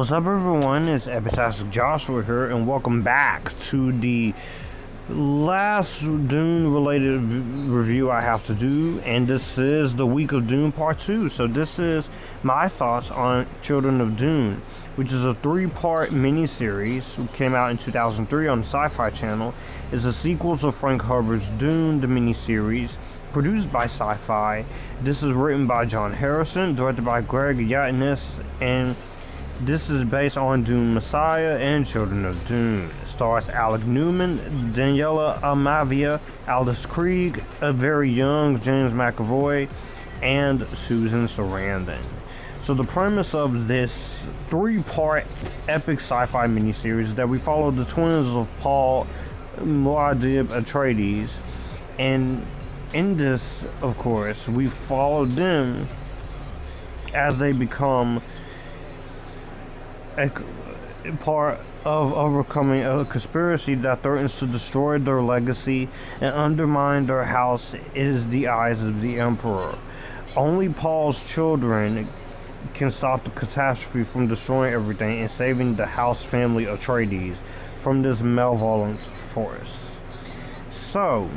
What's up, everyone? It's Epictastic Joshua here, and welcome back to the last Dune related review I have to do, and this is the week of Dune Part 2. So this is my thoughts on Children of Dune, which is a 3-part miniseries that came out in 2003 on the Syfy channel. It's a sequel to Frank Herbert's Dune, the miniseries, produced by Syfy. This is written by John Harrison, directed by Krige, Yaitanes, and this is based on Dune Messiah and Children of Dune. It stars Alec Newman, Daniela Amavia, Aldous Krige, a very young James McAvoy, and Susan Sarandon. So the premise of this 3-part epic sci-fi miniseries is that we follow the twins of Paul Moriarty Atreides, and in this, of course, we follow them as they become a part of overcoming a conspiracy that threatens to destroy their legacy and undermine their house in the eyes of the Emperor. Only Paul's children can stop the catastrophe from destroying everything and saving the house family Atreides from this malevolent force. So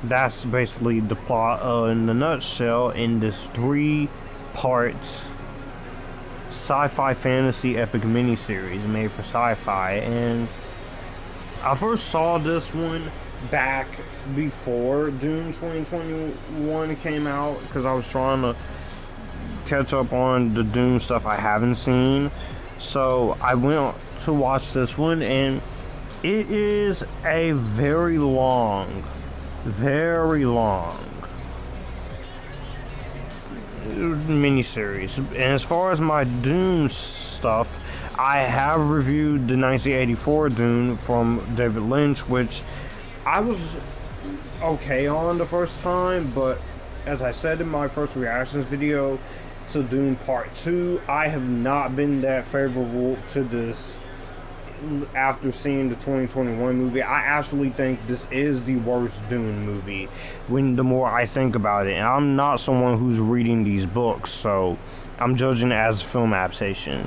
that's basically the plot in a nutshell in this 3-part sci-fi fantasy epic miniseries made for Syfy. And I first saw this one back before Dune 2021 came out because I was trying to catch up on the Dune stuff I haven't seen. So I went to watch this one, and it is a very long miniseries. And as far as my Dune stuff, I have reviewed the 1984 Dune from David Lynch, which I was okay on the first time, but as I said in my first reactions video to Dune Part 2, I have not been that favorable to this after seeing the 2021 movie. I actually think this is the worst Dune movie the more I think about it. And I'm not someone who's reading these books, so I'm judging it as a film adaptation.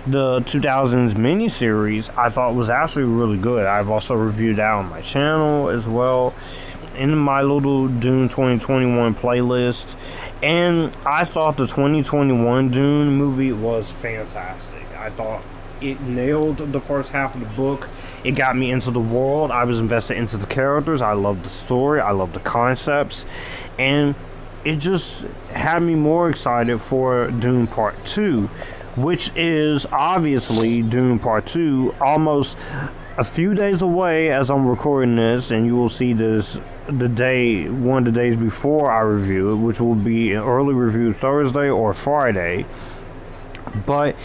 The 2000s miniseries I thought was actually really good. I've also reviewed that on my channel as well, in my little Dune 2021 playlist. And I thought the 2021 Dune movie was fantastic. I thought it nailed the first half of the book. It got me into the world. I was invested into the characters. I loved the story. I loved the concepts. And it just had me more excited for Dune Part 2, which is obviously Dune Part 2, almost a few days away as I'm recording this, and you will see this one of the days before I review it, which will be an early review Thursday or Friday. But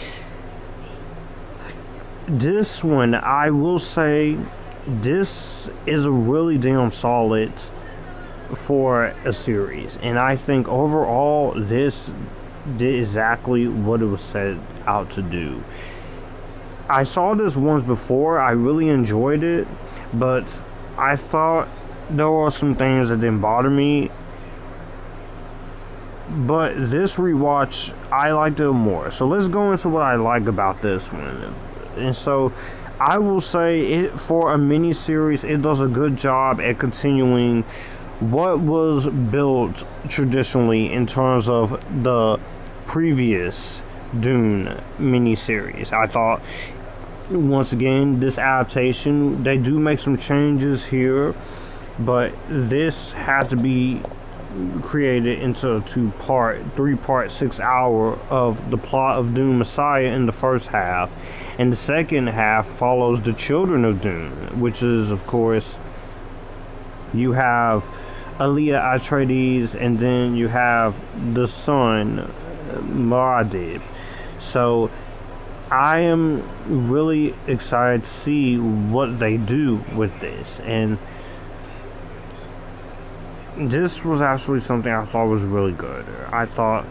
this one, I will say, this is a really damn solid for a series, and I think overall this did exactly what it was set out to do. I saw this once before. I really enjoyed it, but I thought there were some things that didn't bother me, but this rewatch I liked it more. So let's go into what I like about this one. And so I will say, for a mini-series, it does a good job at continuing what was built traditionally in terms of the previous Dune mini-series. I thought, once again, this adaptation, they do make some changes here, but this had to be created into a 3-part 6-hour of the plot of Dune Messiah in the first half, and the second half follows the Children of Dune, which is, of course, you have Alia Atreides, and then you have the son Moriarty. So I am really excited to see what they do with this, and this was actually something I thought was really good. I thought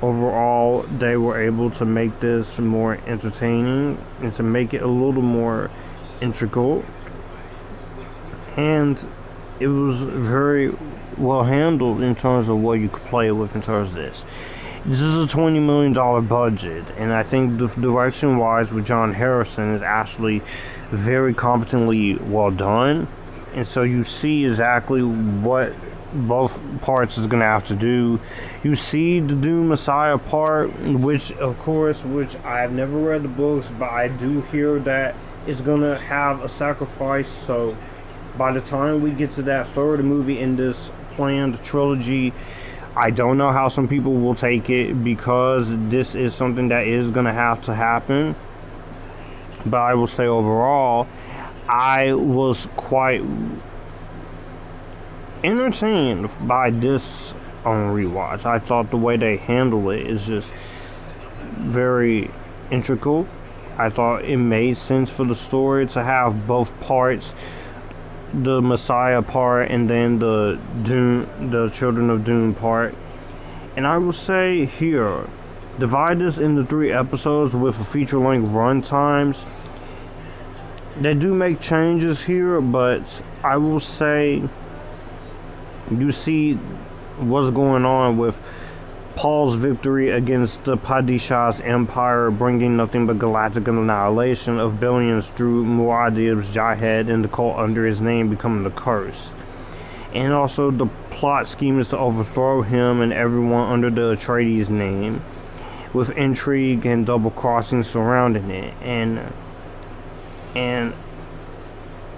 overall they were able to make this more entertaining and to make it a little more integral, and it was very well handled in terms of what you could play with in terms of this. This is a $20 million budget, and I think the direction-wise with John Harrison is actually very competently well done. And so you see exactly what both parts is going to have to do. You see the Dune Messiah part, which I have never read the books, but I do hear that it's going to have a sacrifice. So by the time we get to that third movie in this planned trilogy, I don't know how some people will take it, because this is something that is going to have to happen. But I will say overall, I was quite entertained by this on rewatch. I thought the way they handle it is just very integral. I thought it made sense for the story to have both parts, the Messiah part and then the Children of Dune part. And I will say here, divide this into 3 episodes with a feature-length run times. They do make changes here, but I will say you see what's going on with Paul's victory against the Padishah's empire, bringing nothing but galactic annihilation of billions through Muad'Dib's Jihad and the cult under his name becoming the curse. And also the plot scheme is to overthrow him and everyone under the Atreides name, with intrigue and double-crossing surrounding it. And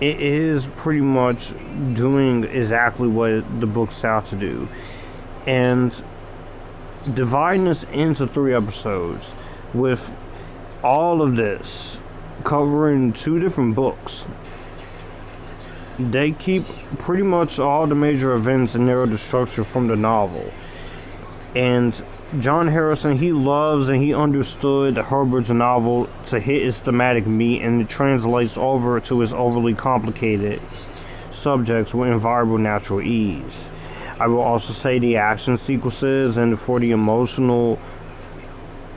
it is pretty much doing exactly what the book set out to do. And dividing this into 3 episodes with all of this covering 2 different books, they keep pretty much all the major events and narrow the structure from the novel. And John Harrison, he loves and he understood Herbert's novel to hit its thematic meat, and it translates over to his overly complicated subjects with inviolable natural ease. I will also say the action sequences and for the emotional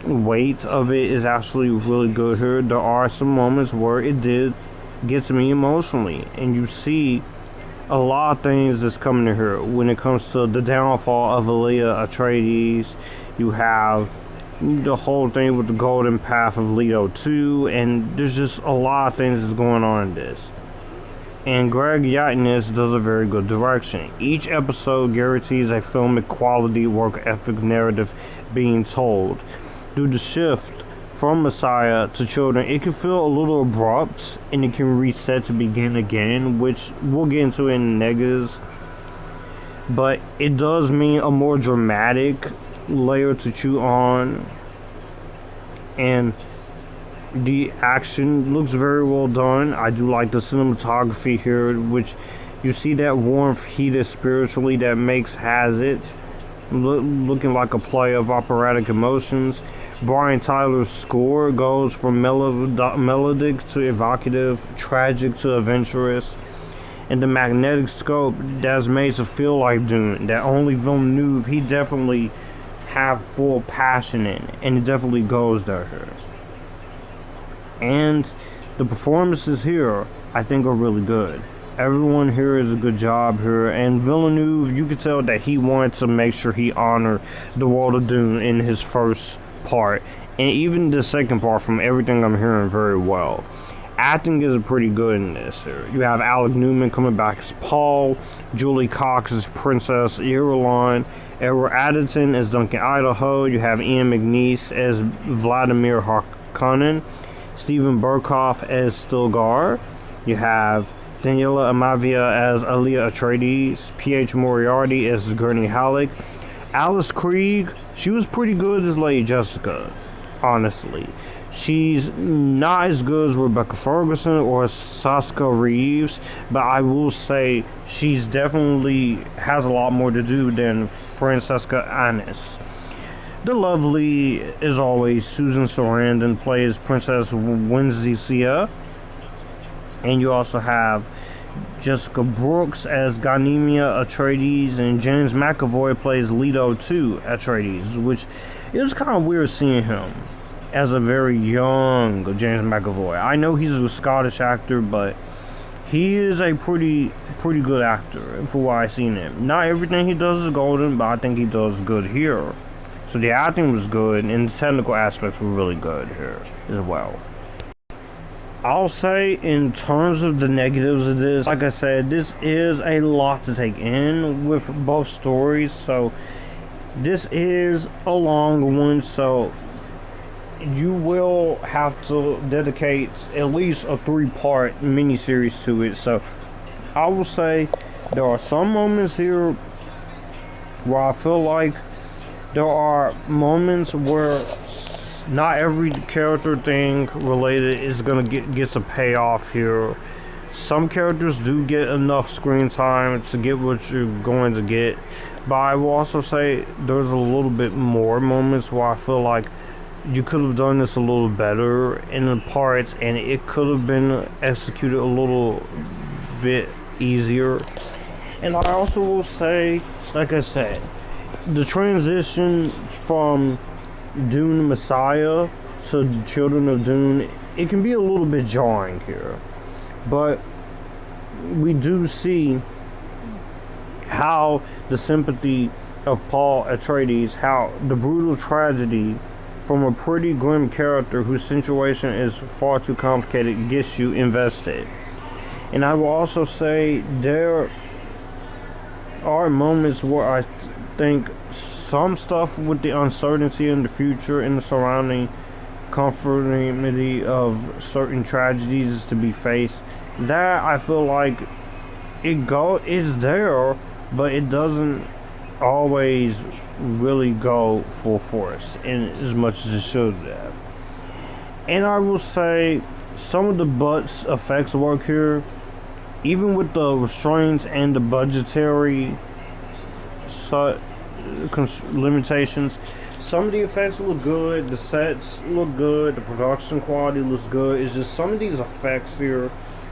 weight of it is actually really good here. There are some moments where it did get to me emotionally, and you see a lot of things that's coming in here. When it comes to the downfall of Elia Atreides, you have the whole thing with the golden path of Leto 2, and there's just a lot of things that's going on in this. And Greg Yaitanes does a very good direction. Each episode guarantees a filmic quality, work ethic narrative being told. Through the shift from Messiah to Children, it can feel a little abrupt, and it can reset to begin again, which we'll get into in negatives. But it does mean a more dramatic layer to chew on, and the action looks very well done. I do like the cinematography here, which you see that warmth heated spiritually that has it looking like a play of operatic emotions. Brian Tyler's score goes from melodic to evocative, tragic to adventurous, and the magnetic scope that's made to feel like Dune, that only Villeneuve, he definitely have full passion in it, and it definitely goes there here. And the performances here, I think, are really good. Everyone here is a good job here, and Villeneuve, you could tell that he wanted to make sure he honored the world of Dune in his first part, and even the second part, from everything I'm hearing, very well. Acting is pretty good in this here. You have Alec Newman coming back as Paul, Julie Cox as Princess Irulan, Edward Atterton as Duncan Idaho, you have Ian McNeice as Vladimir Harkonnen, Stephen Berkoff as Stilgar, you have Daniela Amavia as Elia Atreides, P.H. Moriarty as Gurney Halleck. Alice Krige, she was pretty good as Lady Jessica, honestly. She's not as good as Rebecca Ferguson or Saskia Reeves, but I will say she's definitely has a lot more to do than Francesca Annis. The lovely, as always, Susan Sarandon plays Princess Wenzisia, and you also have Jessica Brooks as Ghanemia Atreides, and James McAvoy plays Leto 2 Atreides, which it was kind of weird seeing him as a very young James McAvoy. I know he's a Scottish actor, but he is a pretty good actor for what I've seen him. Not everything he does is golden, but I think he does good here. So the acting was good, and the technical aspects were really good here as well. I'll say in terms of the negatives of this, like I said, this is a lot to take in with both stories, so this is a long one, so you will have to dedicate at least a 3-part miniseries to it. So I will say there are some moments here where I feel like there are moments where not every character thing related is gonna gets a payoff here. Some characters do get enough screen time to get what you're going to get, but I will also say there's a little bit more moments where I feel like you could have done this a little better in the parts, and it could have been executed a little bit easier. And I also will say, like I said, the transition from Dune Messiah to Children of Dune, it can be a little bit jarring here, but we do see how the sympathy of Paul Atreides, how the brutal tragedy from a pretty grim character whose situation is far too complicated gets you invested. And I will also say there are moments where I think some stuff with the uncertainty in the future and the surrounding comfortability of certain tragedies is to be faced, that I feel like it's there, but it doesn't always really go full force in as much as it should have. And I will say some of the butts effects work here, even with the restraints and the budgetary limitations. Some of the effects look good, the sets look good, the production quality looks good. It's just some of these effects here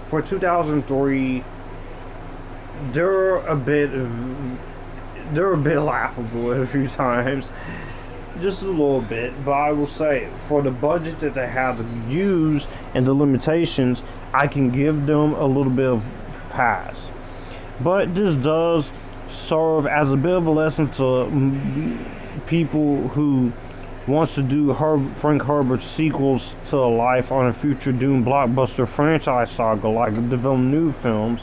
for 2003, they're a bit laughable a few times, just a little bit. But I will say, for the budget that they have to use and the limitations, I can give them a little bit of pass. But this does serve as a bit of a lesson to people who wants to do Frank Herbert's sequels to life on a future Dune blockbuster franchise saga like the Villeneuve films.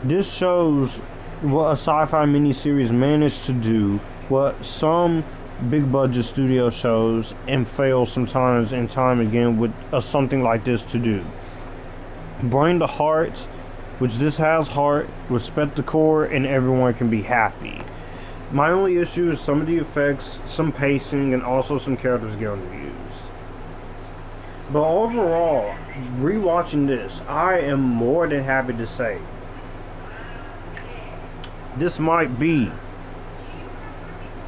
This shows what a sci-fi miniseries managed to do, what some big budget studio shows and fail sometimes and time again with something like this to do. Bring the heart, which this has heart, respect the core, and everyone can be happy. My only issue is some of the effects, some pacing, and also some characters getting used. But overall, rewatching this, I am more than happy to say this might be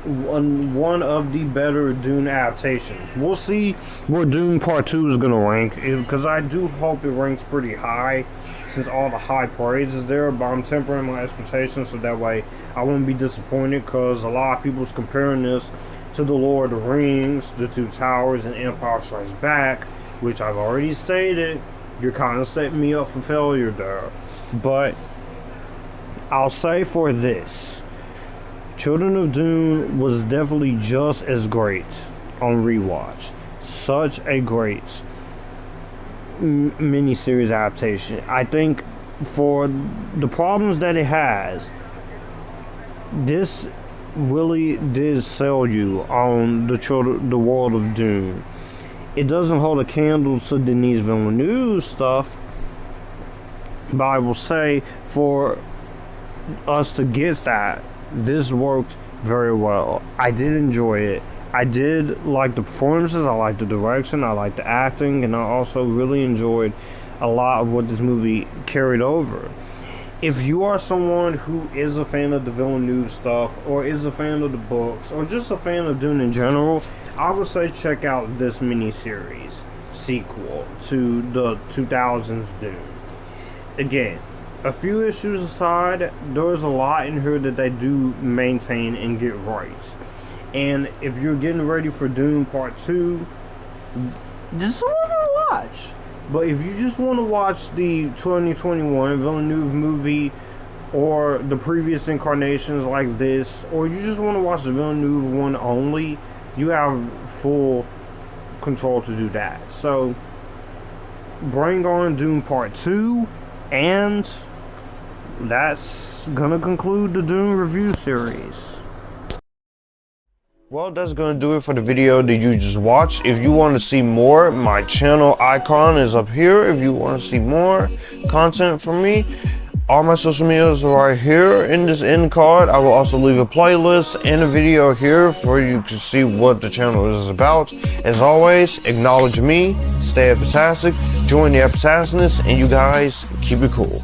one of the better Dune adaptations. We'll see where Dune Part 2 is going to rank, because I do hope it ranks pretty high since all the high praise is there, but I'm tempering my expectations so that way I won't be disappointed, because a lot of people's comparing this to The Lord of the Rings, The Two Towers, and Empire Strikes Back, which I've already stated, you're kind of setting me up for failure there. But I'll say for this, Children of Dune was definitely just as great on rewatch. Such a great miniseries adaptation. I think for the problems that it has, this really did sell you on the world of Dune. It doesn't hold a candle to Denis Villeneuve's stuff, but I will say for us to get that, this worked very well. I did enjoy it. I did like the performances, I liked the direction, I liked the acting, and I also really enjoyed a lot of what this movie carried over. If you are someone who is a fan of the Villeneuve stuff, or is a fan of the books, or just a fan of Dune in general, I would say check out this miniseries sequel to the 2000s Dune. Again, a few issues aside, there's a lot in here that they do maintain and get right. And if you're getting ready for Dune Part 2, just watch. But if you just want to watch the 2021 Villeneuve movie or the previous incarnations like this, or you just want to watch the Villeneuve one only, you have full control to do that. So bring on Dune Part 2, and that's gonna conclude the Dune review series. Well, that's gonna do it for the video that you just watched. If you want to see more, my channel icon is up here. If you want to see more content from me, all my social medias are right here in this end card. I will also leave a playlist and a video here for you to see what the channel is about. As always, acknowledge me, stay Epictastic, join the Epictasticness, and you guys keep it cool.